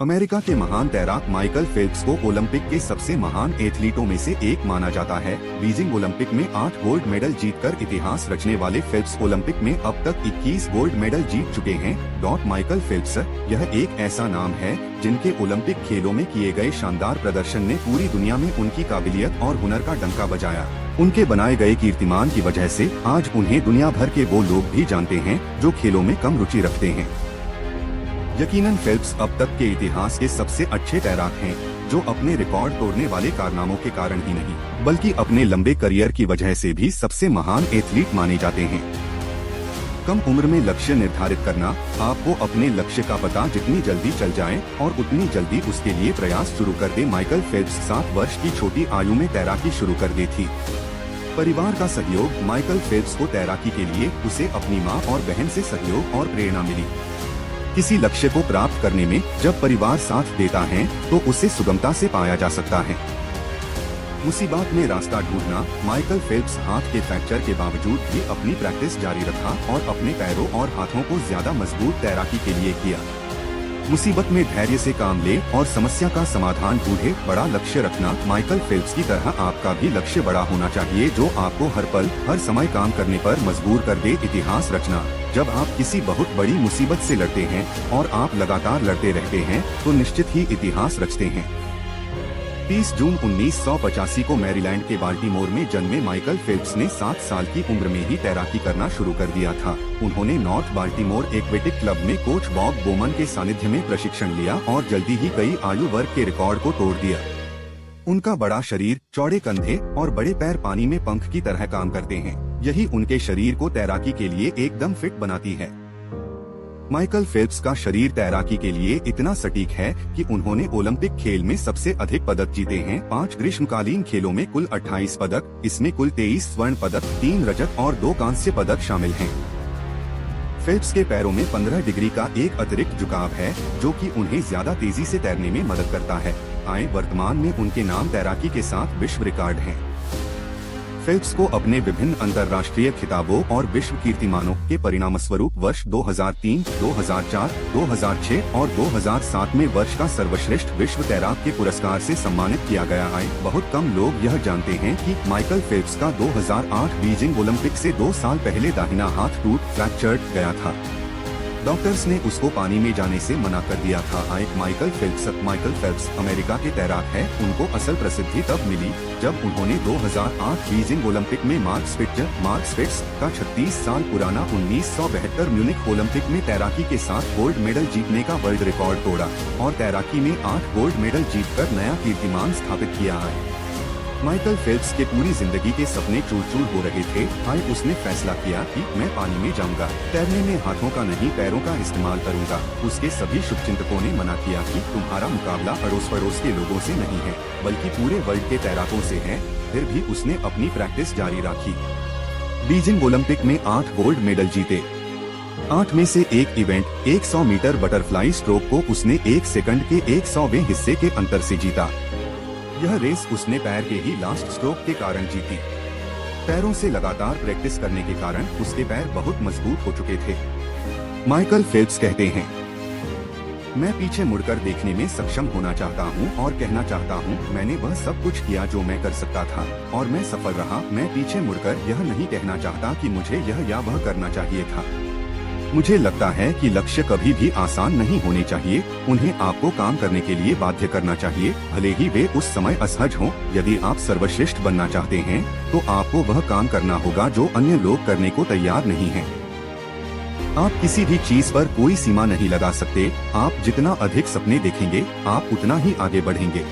America के महान तैराक माइकल फेल्प्स को ओलंपिक के सबसे महान एथलीटों में से एक माना जाता है। बीजिंग ओलंपिक में 8 गोल्ड मेडल जीतकर इतिहास रचने वाले फेल्प्स ओलंपिक में अब तक 21 गोल्ड मेडल जीत चुके हैं। माइकल फेल्प्स यह एक ऐसा नाम है जिनके ओलंपिक खेलों में किए गए शानदार प्रदर्शन ने पूरी दुनिया में उनकी काबिलियत और हुनर का डंका बजाया। उनके बनाए गए कीर्तिमान की वजह से आज उन्हें दुनिया भर के वो लोग भी जानते हैं जो खेलों में कम रुचि रखते हैं। यकीनन फेल्प्स अब तक के इतिहास के सबसे अच्छे तैराक हैं, जो अपने रिकॉर्ड तोड़ने वाले कारनामों के कारण ही नहीं बल्कि अपने लंबे करियर की वजह से भी सबसे महान एथलीट माने जाते हैं। कम उम्र में लक्ष्य निर्धारित करना। आपको अपने लक्ष्य का पता जितनी जल्दी चल जाए और उतनी जल्दी उसके लिए प्रयास शुरू कर दे। माइकल फेल्प्स 7 वर्ष की छोटी आयु में तैराकी शुरू कर दी थी। परिवार का सहयोग। माइकल फेल्प्स को तैराकी के लिए उसे अपनी मां और बहन से सहयोग और प्रेरणा मिली। किसी लक्ष्य को प्राप्त करने में जब परिवार साथ देता है तो उसे सुगमता से पाया जा सकता है। मुसीबत में रास्ता ढूंढना। माइकल फेल्प्स हाथ के फ्रैक्चर के बावजूद भी अपनी प्रैक्टिस जारी रखा और अपने पैरों और हाथों को ज्यादा मजबूत तैराकी के लिए किया। मुसीबत में धैर्य से काम ले और समस्या का समाधान ढूंढे। बड़ा लक्ष्य रखना। माइकल फेल्प्स की तरह आपका भी लक्ष्य बड़ा होना चाहिए जो आपको हर पल हर समय काम करने पर मजबूर कर दे। इतिहास रचना। जब आप किसी बहुत बड़ी मुसीबत से लड़ते हैं और आप लगातार लड़ते रहते हैं तो निश्चित ही इतिहास रचते हैं। 30 जून 1985 को मैरीलैंड के बाल्टीमोर में जन्मे माइकल फेल्प्स ने 7 साल की उम्र में ही तैराकी करना शुरू कर दिया था। उन्होंने नॉर्थ बाल्टीमोर एक्वेटिक क्लब में कोच बॉब बोमन के सानिध्य में प्रशिक्षण लिया और जल्दी ही कई आयु वर्ग के रिकॉर्ड को तोड़ दिया। उनका बड़ा शरीर, चौड़े कंधे और बड़े पैर पानी में पंख की तरह काम करते हैं। यही उनके शरीर को तैराकी के लिए एकदम फिट बनाती है। माइकल फेल्प्स का शरीर तैराकी के लिए इतना सटीक है कि उन्होंने ओलंपिक खेल में सबसे अधिक पदक जीते हैं। 5 ग्रीष्मकालीन खेलों में कुल 28 पदक, इसमें कुल 23 स्वर्ण पदक, 3 रजत और 2 कांस्य पदक शामिल हैं। फेल्प्स के पैरों में 15 डिग्री का एक अतिरिक्त झुकाव है जो कि उन्हें ज्यादा तेजी से तैरने में मदद करता है। वर्तमान में उनके नाम तैराकी के साथ विश्व रिकॉर्ड है। फेल्प्स को अपने विभिन्न अंतर्राष्ट्रीय खिताबों और विश्व कीर्तिमानों के परिणामस्वरूप वर्ष 2003, 2004, 2006 और 2007 में वर्ष का सर्वश्रेष्ठ विश्व तैराक के पुरस्कार से सम्मानित किया गया है। बहुत कम लोग यह जानते हैं कि माइकल फेल्प्स का 2008 बीजिंग ओलंपिक से 2 साल पहले दाहिना हाथ टूट फ्रैक्चर्ड गया था। डॉक्टर्स ने उसको पानी में जाने से मना कर दिया था। माइकल फेल्प्स अमेरिका के तैराक हैं। उनको असल प्रसिद्धि तब मिली जब उन्होंने 2008 बीजिंग ओलंपिक में मार्क स्पिट्ज का 36 साल पुराना 1972 म्यूनिख ओलंपिक में तैराकी के साथ गोल्ड मेडल जीतने का वर्ल्ड रिकॉर्ड तोड़ा और तैराकी में 8 गोल्ड मेडल जीतकर नया कीर्तिमान स्थापित किया है। माइकल फेल्प्स के पूरी जिंदगी के सपने चूर-चूर हो रहे थे। उसने फैसला किया कि मैं पानी में जाऊंगा, तैरने में हाथों का नहीं पैरों का इस्तेमाल करूंगा। उसके सभी शुभचिंतकों ने मना किया कि तुम्हारा मुकाबला अड़ोस पड़ोस के लोगों से नहीं है बल्कि पूरे वर्ल्ड के तैराकों से है। फिर भी उसने अपनी प्रैक्टिस जारी रखी। बीजिंग ओलंपिक में 8 गोल्ड मेडल जीते। 8 में से एक इवेंट 100 मीटर बटरफ्लाई स्ट्रोक को उसने 1 सेकंड के 100वें हिस्से के अंतर से जीता। यह रेस उसने पैर के ही लास्ट स्ट्रोक के कारण जीती। पैरों से लगातार प्रैक्टिस करने के कारण उसके पैर बहुत मजबूत हो चुके थे। माइकल फेल्प्स कहते हैं, मैं पीछे मुड़कर देखने में सक्षम होना चाहता हूं और कहना चाहता हूं, मैंने वह सब कुछ किया जो मैं कर सकता था और मैं सफल रहा। मैं पीछे मुड़कर यह नहीं कहना चाहता कि मुझे यह या वह करना चाहिए था। मुझे लगता है कि लक्ष्य कभी भी आसान नहीं होने चाहिए। उन्हें आपको काम करने के लिए बाध्य करना चाहिए, भले ही वे उस समय असहज हों। यदि आप सर्वश्रेष्ठ बनना चाहते हैं तो आपको वह काम करना होगा जो अन्य लोग करने को तैयार नहीं हैं। आप किसी भी चीज पर कोई सीमा नहीं लगा सकते। आप जितना अधिक सपने देखेंगे आप उतना ही आगे बढ़ेंगे।